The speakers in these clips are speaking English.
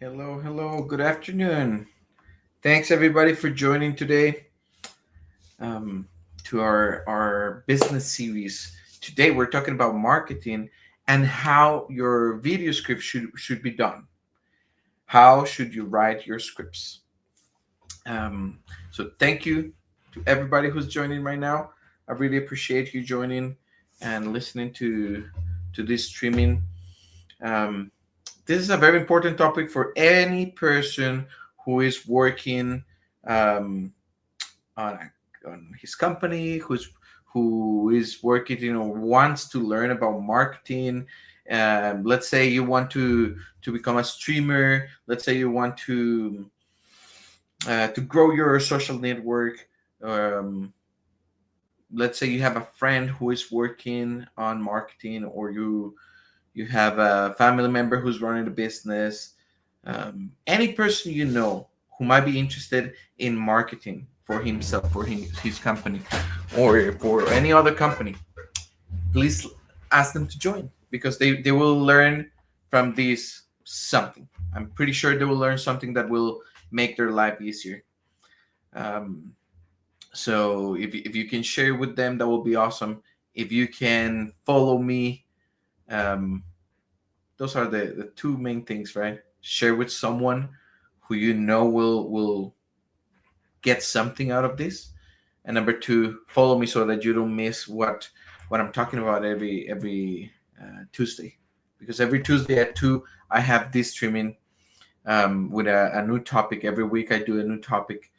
Hello. Good afternoon. Thanks everybody for joining today um, to our business series. Today we're talking about marketing and how your video script should be done. How should you write your scripts? Um, so thank you to everybody who's joining right now. I really appreciate you joining and listening to this streaming. Um, this is a very important topic for any person who is working um, on on his company, who is working, wants to learn about marketing. Let's say you want to become a streamer. Let's say you want to grow your social network. Um, let's say you have a friend who is working on marketing, or you have a family member who's running a business, any person you know who might be interested in marketing for himself, for his company, or for any other company, please ask them to join because they will learn from this something. I'm pretty sure they will learn something that will make their life easier. Um, so if you can share with them, that will be awesome. If you can follow me, um, those are the two main things, right? Share with someone who you know will get something out of this, and number two, follow me so that you don't miss what I'm talking about every Tuesday, because every Tuesday at 2 I have this streaming with a new topic. Every week I do a new topic,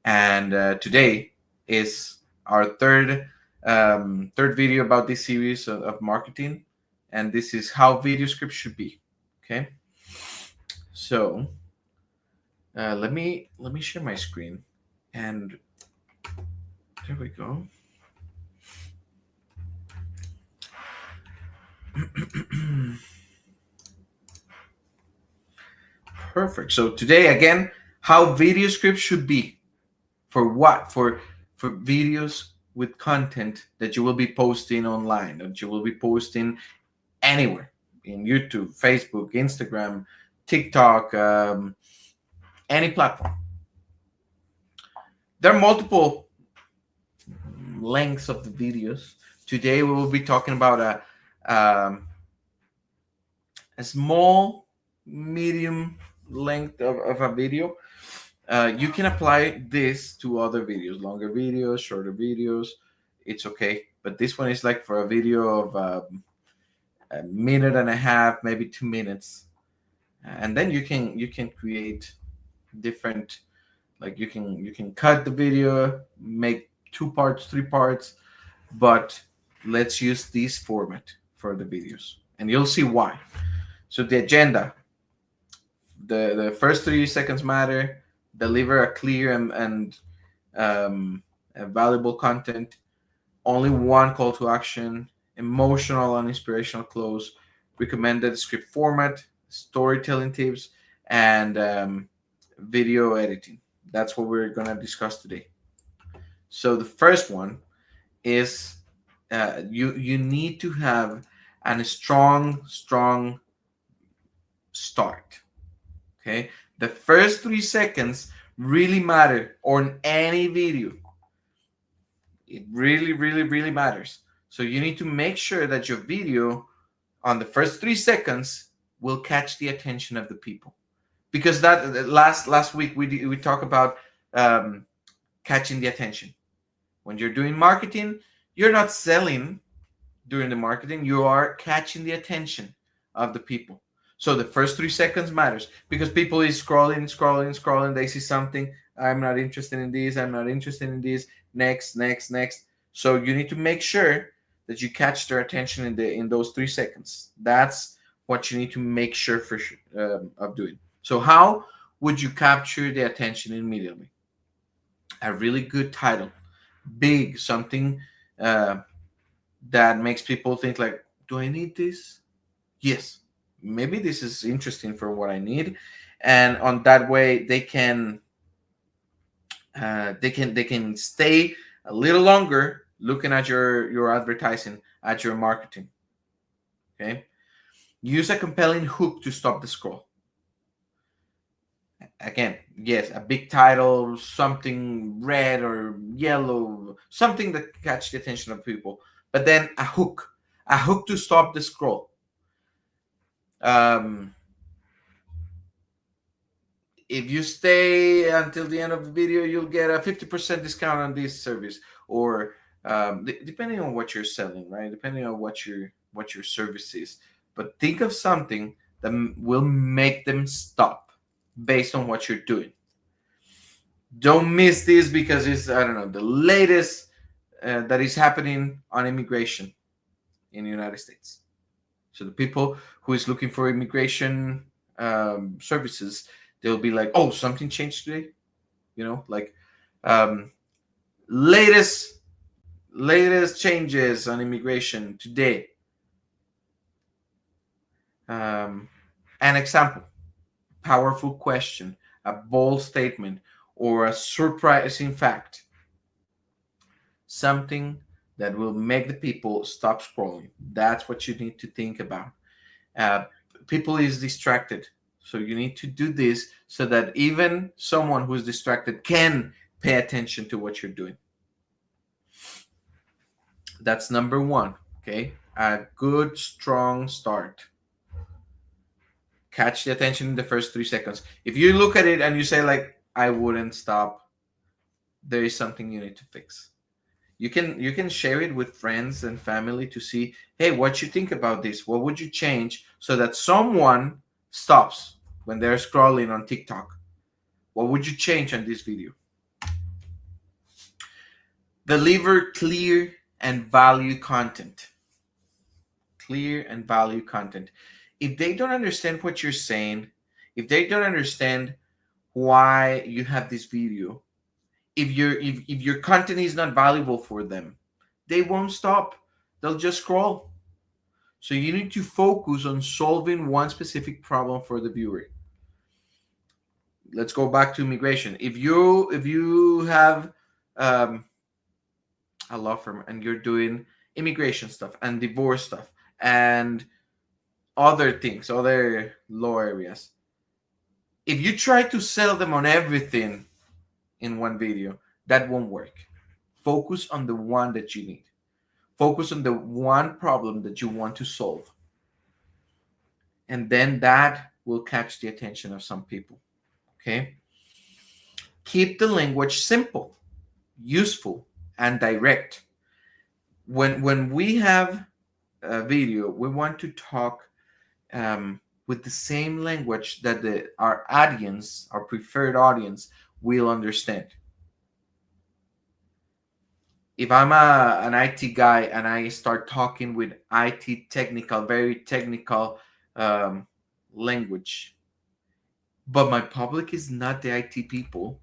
and today is our third video about this series of marketing, and this is how video scripts should be. Okay, so let me share my screen, and there we go. Perfect. So today again, how video scripts should be. For what? For videos with content that you will be posting online, that you will be posting anywhere, in YouTube, Facebook, Instagram, TikTok, any platform. There are multiple lengths of the videos. Today we will be talking about a small, medium length of a video. You can apply this to other videos, longer videos, shorter videos. It's okay, but this one is like for a video of a minute and a half, maybe 2 minutes, and then you can create different, like you can cut the video, make 2 parts, 3 parts, but let's use this format for the videos, and you'll see why. So the agenda, the first 3 seconds matter. Deliver a clear and a valuable content. Only one call to action. Emotional and inspirational close. Recommended script format. Storytelling tips and video editing. That's what we're gonna discuss today. So the first one is you need to have a strong start. Okay, the first 3 seconds really matter on any video. It really matters. So you need to make sure that your video on the first 3 seconds will catch the attention of the people, because that last week we talked about um, catching the attention. When you're doing marketing, you're not selling during the marketing, you are catching the attention of the people. So the first 3 seconds matters, because people is scrolling, they see something. I'm not interested in this, I'm not interested in this. Next. So you need to make sure that you catch their attention in those 3 seconds. That's what you need to make sure of doing. So how would you capture the attention immediately? A really good title, big, something uh, that makes people think like, do I need this? Yes, maybe this is interesting for what I need. And on that way they can stay a little longer looking at your advertising, at your marketing. Okay, use a compelling hook to stop the scroll. Again, yes, a big title, something red or yellow, something that catch the attention of people, but then a hook to stop the scroll. um, if you stay until the end of the video, you'll get a 50% discount on this service, or depending on what you're selling, right? Depending on what your service is. But think of something that will make them stop based on what you're doing. Don't miss this because it's, I don't know, the latest that is happening on immigration in the United States. So the people who is looking for immigration services, they'll be like, "Oh, something changed today," like um, latest latest changes on immigration today. Um, an example: powerful question, a bold statement, or a surprising fact. Something that will make the people stop scrolling. That's what you need to think about. Uh, People is distracted, so you need to do this so that even someone who is distracted can pay attention to what you're doing. That's number one. Okay, a good strong start. Catch the attention in the first 3 seconds. If you look at it and you say like, I wouldn't stop, there is something you need to fix. You can share it with friends and family to see, hey, what you think about this, what would you change so that someone stops when they're scrolling on TikTok. What would you change on this video? Deliver clear and value content. Clear and value content. If they don't understand what you're saying, if they don't understand why you have this video, if your content is not valuable for them, they won't stop. They'll just scroll. So you need to focus on solving one specific problem for the viewer. Let's go back to immigration. If you have a law firm and you're doing immigration stuff and divorce stuff and other things, other law areas, if you try to sell them on everything in one video, that won't work. Focus on the one that you need. Focus on the one problem that you want to solve. And then that will catch the attention of some people. Okay? Keep the language simple, useful, and direct. When we have a video, we want to talk with the same language that our audience, our preferred audience, will understand. If I'm an IT guy and I start talking with IT technical, very technical language, but my public is not the IT people,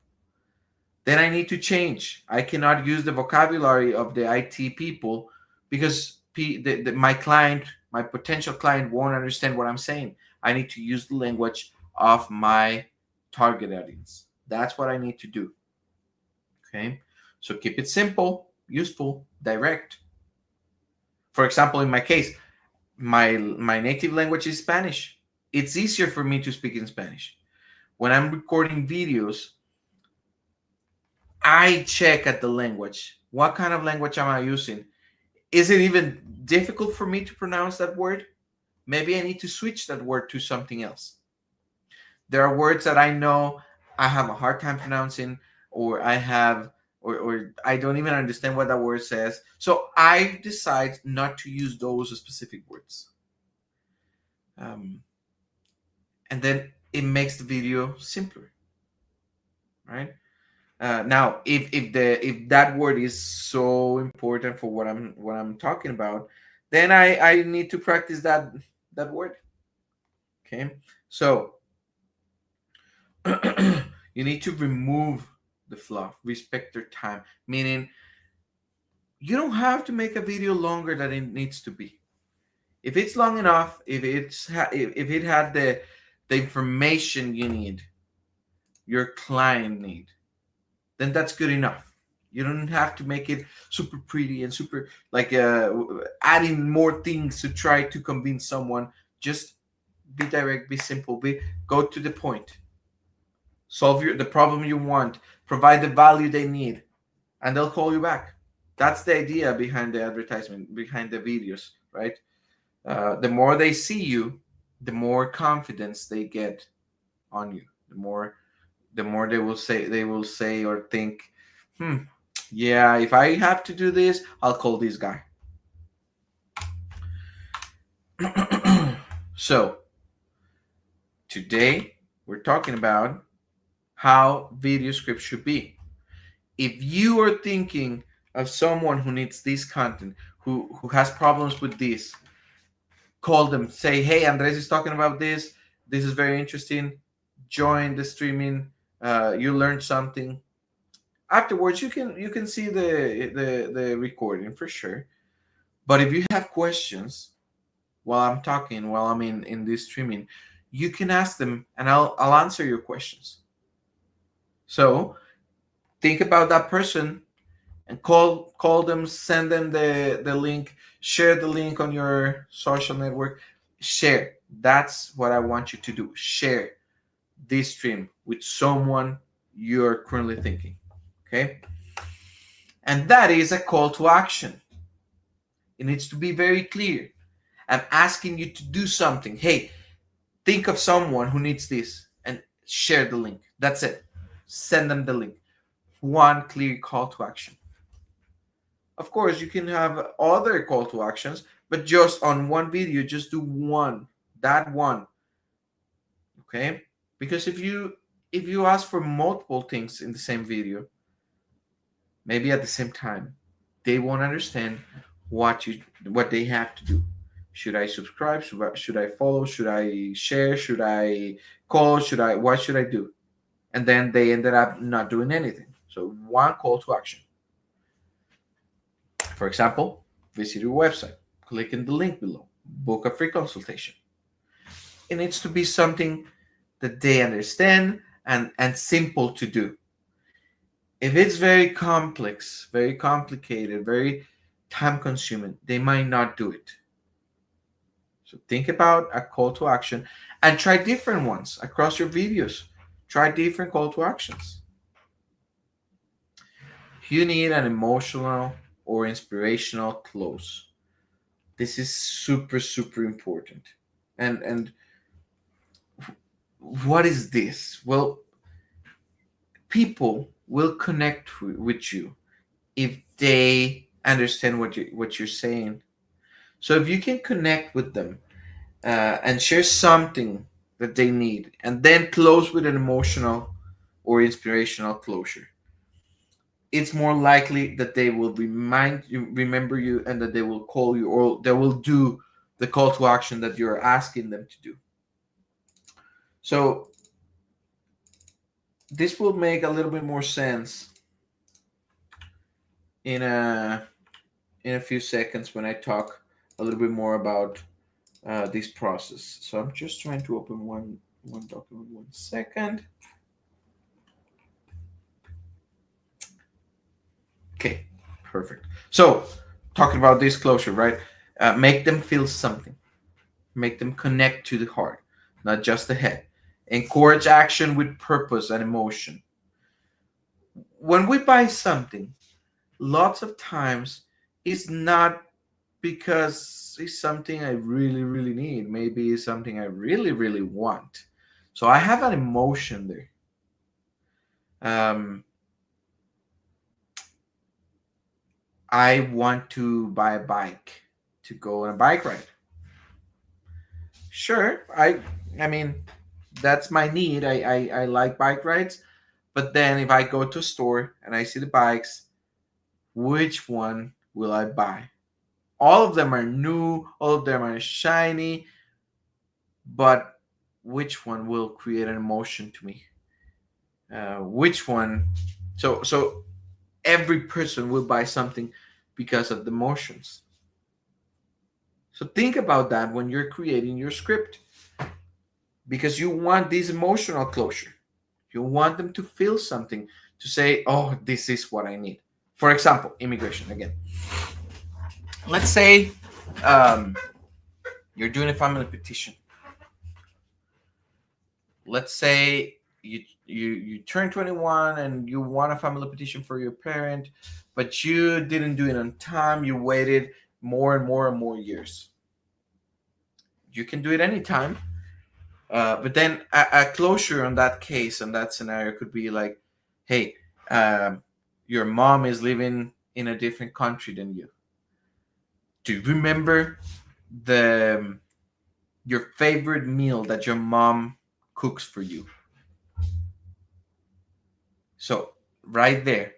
then I need to change. I cannot use the vocabulary of the IT people because my client, my potential client, won't understand what I'm saying. I need to use the language of my target audience. That's what I need to do. Okay, so keep it simple, useful, direct. For example, in my case, my native language is Spanish. It's easier for me to speak in Spanish. When I'm recording videos, I check at the language. What kind of language am I using? Is it even difficult for me to pronounce that word? Maybe I need to switch that word to something else. There are words that I know I have a hard time pronouncing, or or I don't even understand what that word says. So I decide not to use those specific words. And then it makes the video simpler, right? Now, if that word is so important for what I'm talking about, then I need to practice that word. Okay, so you need to remove the fluff, respect your time, meaning you don't have to make a video longer than it needs to be. If it's long enough, if it had the information you need, your client need, then that's good enough. You don't have to make it super pretty and super like adding more things to try to convince someone. Just be direct, be simple, go to the point. solve the problem you want, provide the value they need, and they'll call you back. That's the idea behind the advertisement, behind the videos, right? The more they see you, the more confidence they get on you. The more they will say or think, hmm, yeah, if I have to do this, I'll call this guy. So today we're talking about how video scripts should be. If you are thinking of someone who needs this content, who has problems with this, call them. Say, hey, Andrés is talking about this. This is very interesting. Join the streaming. You learned something. Afterwards, you can see the recording for sure. But if you have questions while I'm talking, while I'm in this streaming, you can ask them, and I'll answer your questions. So think about that person and call them, send them the link, share the link on your social network. Share. That's what I want you to do. Share this stream with someone you're currently thinking. Okay? And that is a call to action. It needs to be very clear. I'm asking you to do something. Hey, think of someone who needs this and share the link. That's it. Send them the link. One clear call to action. Of course, you can have other call to actions, but just on one video, just do one. That one. Okay? Because if you ask for multiple things in the same video, maybe at the same time, they won't understand what they have to do. Should I subscribe? Should I follow? Should I share? Should I call? What should I do? And then they ended up not doing anything. So one call to action. For example, visit your website, click in the link below, book a free consultation. It needs to be something that they understand and simple to do. If it's very complex, very complicated, very time consuming, they might not do it. So think about a call to action and try different ones across your videos. Try different call to actions. You need an emotional or inspirational close. This is super, super important. And what is this? Well, people will connect with you if they understand what you're saying. So if you can connect with them and share something that they need, and then close with an emotional or inspirational closure, it's more likely that they will remember you, and that they will call you, or they will do the call to action that you're asking them to do. So this will make a little bit more sense in a few seconds when I talk a little bit more about this process. So I'm just trying to open one document. 1 second. Okay, perfect. So talking about this closure, right? Make them feel something. Make them connect to the heart, not just the head. Encourage action with purpose and emotion. When we buy something, lots of times it's not because it's something I really, really need. Maybe it's something I really, really want. So I have an emotion there. I want to buy a bike to go on a bike ride. Sure, I mean, that's my need. I like bike rides. But then if I go to a store and I see the bikes, which one will I buy? All of them are new, all of them are shiny, but which one will create an emotion to me? Which one? So every person will buy something because of the emotions. So think about that when you're creating your script, because you want this emotional closure. You want them to feel something, to say, oh, this is what I need. For example, immigration again. Let's say you're doing a family petition. Let's say You turn 21 and you want a family petition for your parent, but you didn't do it on time. You waited more and more and more years. You can do it anytime. But then a closure on that case, on that scenario, could be like, hey, um, your mom is living in a different country than you. Do you remember the your favorite meal that your mom cooks for you? So right there,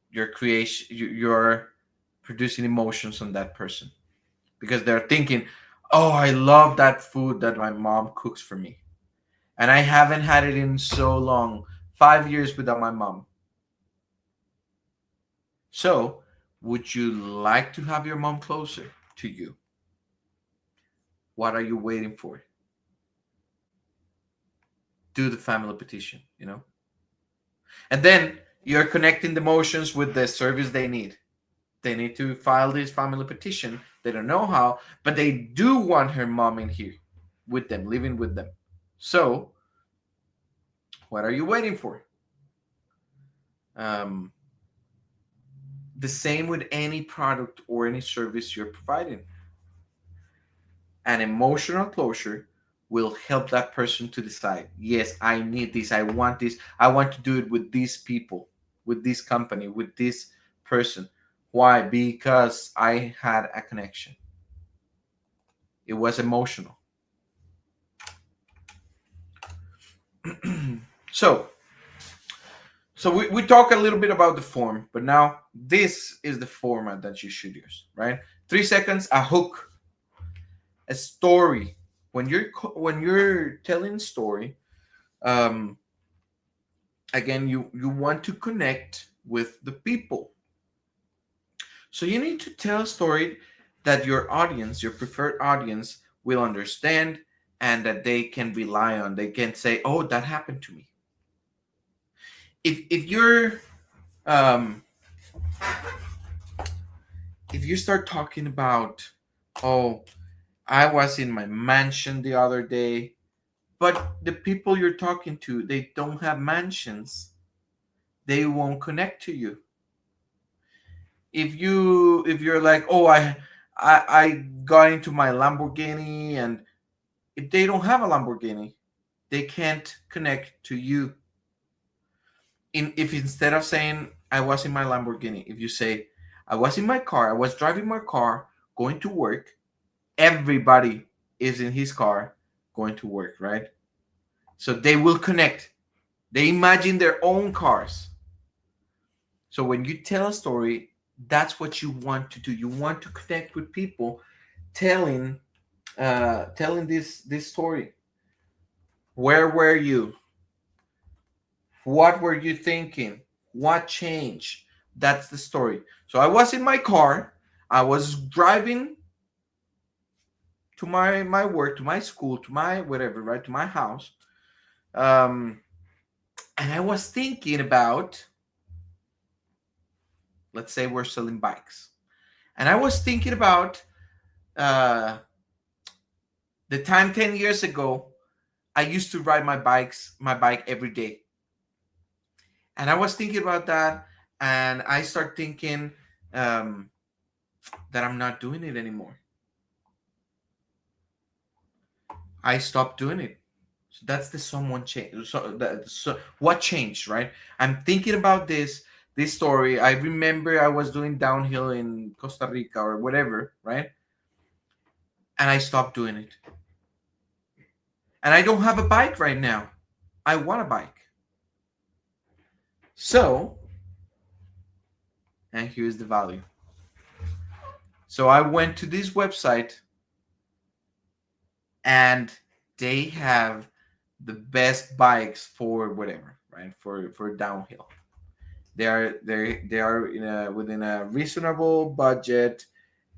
you're producing emotions on that person because they're thinking, oh, I love that food that my mom cooks for me, and I haven't had it in so long, 5 years without my mom. So, would you like to have your mom closer to you? What are you waiting for? Do the family petition, and then you're connecting the emotions with the service they need. They need to file this family petition. They don't know how, but they do want her mom in here with them, living with them. So, what are you waiting for? Um, the same with any product or any service you're providing. An emotional closure will help that person to decide, yes, I need this, I want this, I want to do it with these people, with this company, with this person. Why? Because I had a connection. It was emotional. so we talk a little bit about the form, but now this is the format that you should use, right? 3 seconds, a hook, a story. When you're telling a story, um, again, you want to connect with the people, so you need to tell a story that your audience, your preferred audience, will understand and that they can rely on. They can say, oh, that happened to me. If um if you start talking about, oh, I was in my mansion the other day, but the people you're talking to, they don't have mansions, they won't connect to you. If you're like, oh, I got into my Lamborghini, and if they don't have a Lamborghini, they can't connect to you. If instead of saying I was in my Lamborghini, if you say I was in my car, I was driving my car going to work, everybody is in his car going to work, right? So they will connect. They imagine their own cars. So when you tell a story, that's what you want to do. You want to connect with people, telling telling this story. Where were you? What were you thinking? What changed? That's the story. So I was in my car. I was driving to my work, to my school, to my whatever, right, to my house. Um, and I was thinking about, let's say we're selling bikes, and I was thinking about uh, the time 10 years ago. I used to ride my bike every day, and I was thinking about that, and I start thinking um, that I'm not doing it anymore. I stopped doing it. So that's the someone change. So what changed, right? I'm thinking about this story. I remember I was doing downhill in Costa Rica or whatever, right? And I stopped doing it. And I don't have a bike right now. I want a bike. So, and here's the value. So I went to this website, and they have the best bikes for whatever, right? For downhill. They are within a reasonable budget,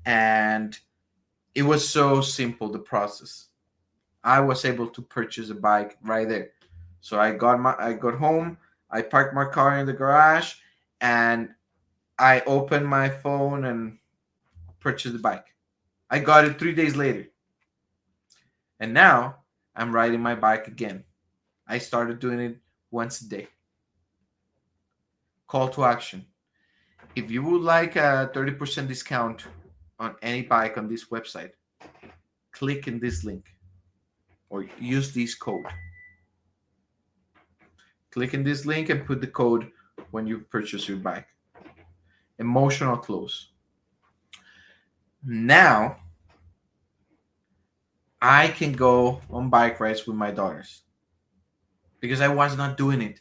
and it was so simple, the process. I was able to purchase a bike right there. So I got home, I parked my car in the garage, and I opened my phone and purchased the bike. I got it 3 days later, and now I'm riding my bike again. I started doing it once a day. Call to action. If you would like a 30% discount on any bike on this website, click in this link or use this code. Click in this link and put the code when you purchase your bike. Emotional close. Now I can go on bike rides with my daughters because I was not doing it.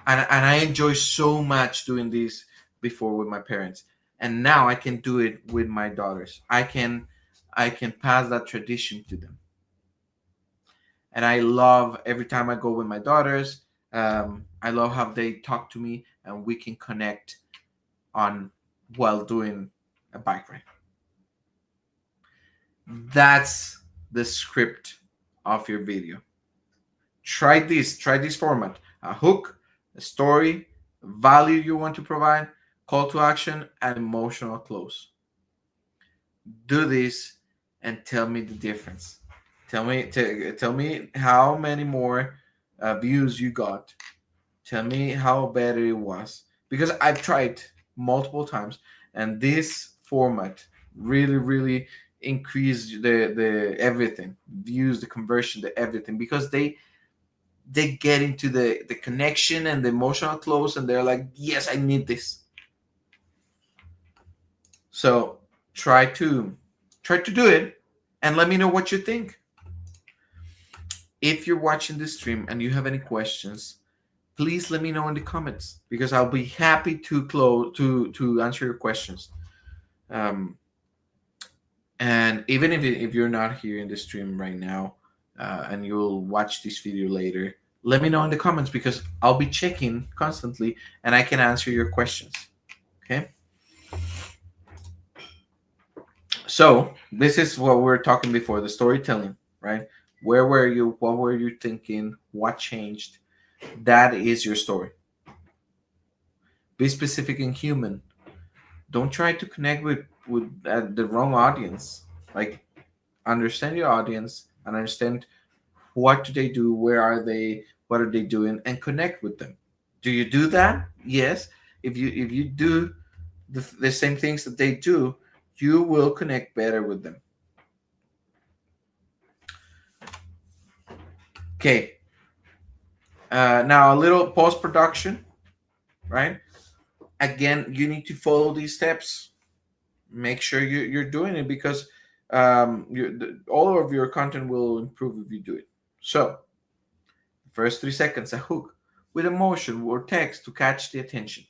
And I enjoy so much doing this before with my parents. And now I can do it with my daughters. I can pass that tradition to them. And I love every time I go with my daughters. I love how they talk to me and we can connect on while doing a bike ride. That's the script of your video. Try this format: a hook, a story, value you want to provide, call to action, and emotional close. Do this and tell me the difference. Tell me how many more views you got. Tell me how better it was, because I've tried multiple times, and this format really increased the everything, views, the conversion, the everything, because they get into the connection and the emotional close, and they're like, yes, I need this. So try to do it and let me know what you think. If you're watching this stream and you have any questions, please let me know in the comments, because I'll be happy to answer your questions. um, and even if you're not here in the stream right now, and you'll watch this video later, let me know in the comments, because I'll be checking constantly and I can answer your questions. Okay, so this is what we were talking before, the storytelling, right? Where were you? What were you thinking? What changed? That is your story. Be specific and human. Don't try to connect with the wrong audience. Like, understand your audience and understand what do they do, where are they, what are they doing, and connect with them. Do you do that? Yes. If you do the same things that they do, you will connect better with them. Okay. Now a little post production, right? Again, you need to follow these steps. Make sure you're doing it, because all of your content will improve if you do it. So, first 3 seconds, a hook with emotion or text to catch the attention.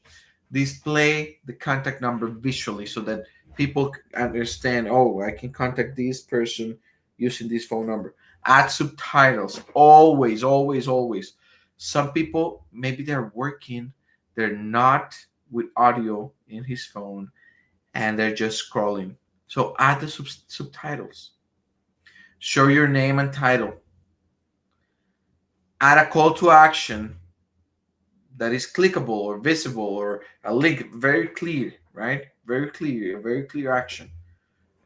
Display the contact number visually so that people understand, oh, I can contact this person using this phone number. Add subtitles. Always, always, always. Some people, maybe they're working, they're not with audio in his phone, and they're just scrolling. So add the subtitles. Show your name and title. Add a call to action that is clickable or visible, or a link, very clear, right? Very clear action.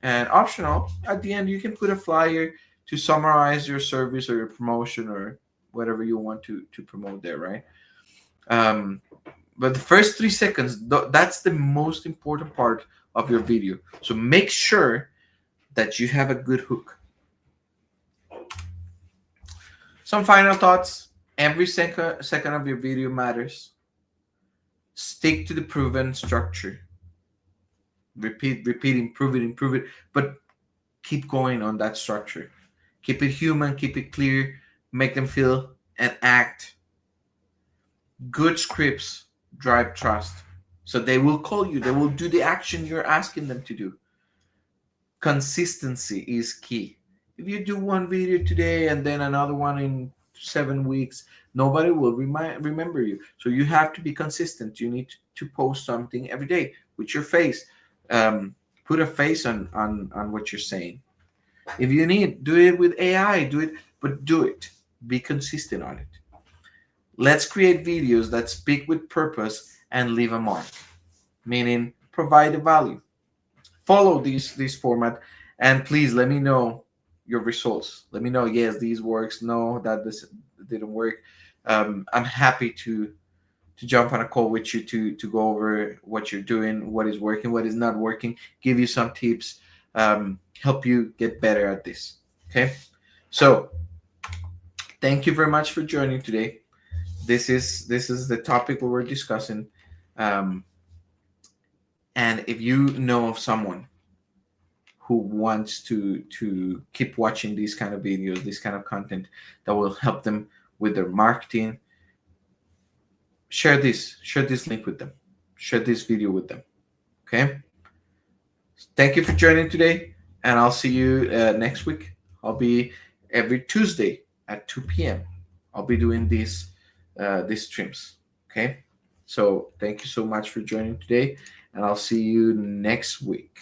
And optional, at the end, you can put a flyer to summarize your service or your promotion or whatever you want to promote there, right? Um, but the first 3 seconds, that's the most important part of your video. So make sure that you have a good hook. Some final thoughts. Every second of your video matters. Stick to the proven structure. Repeat, improve it, but keep going on that structure. Keep it human, keep it clear, make them feel and act. Good scripts drive trust. So they will call you, they will do the action you're asking them to do. Consistency is key. If you do one video today and then another one in 7 weeks, nobody will remember you. So you have to be consistent. You need to post something every day with your face. Put a face on what you're saying. If you need, do it with AI, do it, but do it. Be consistent on it. Let's create videos that speak with purpose and leave a mark, meaning provide a value. Follow this format, and please let me know your results. Let me know, yes, these works, no, that this didn't work. I'm happy to jump on a call with you to go over what you're doing, what is working, what is not working, give you some tips, help you get better at this. Okay, so thank you very much for joining today. This is the topic we were discussing, um, and if you know of someone who wants to keep watching these kind of videos, this kind of content that will help them with their marketing, share this link with them, share this video with them. Okay, thank you for joining today, and I'll see you next week. I'll be every Tuesday at 2 p.m. I'll be doing these streams. Okay, so thank you so much for joining today, and I'll see you next week.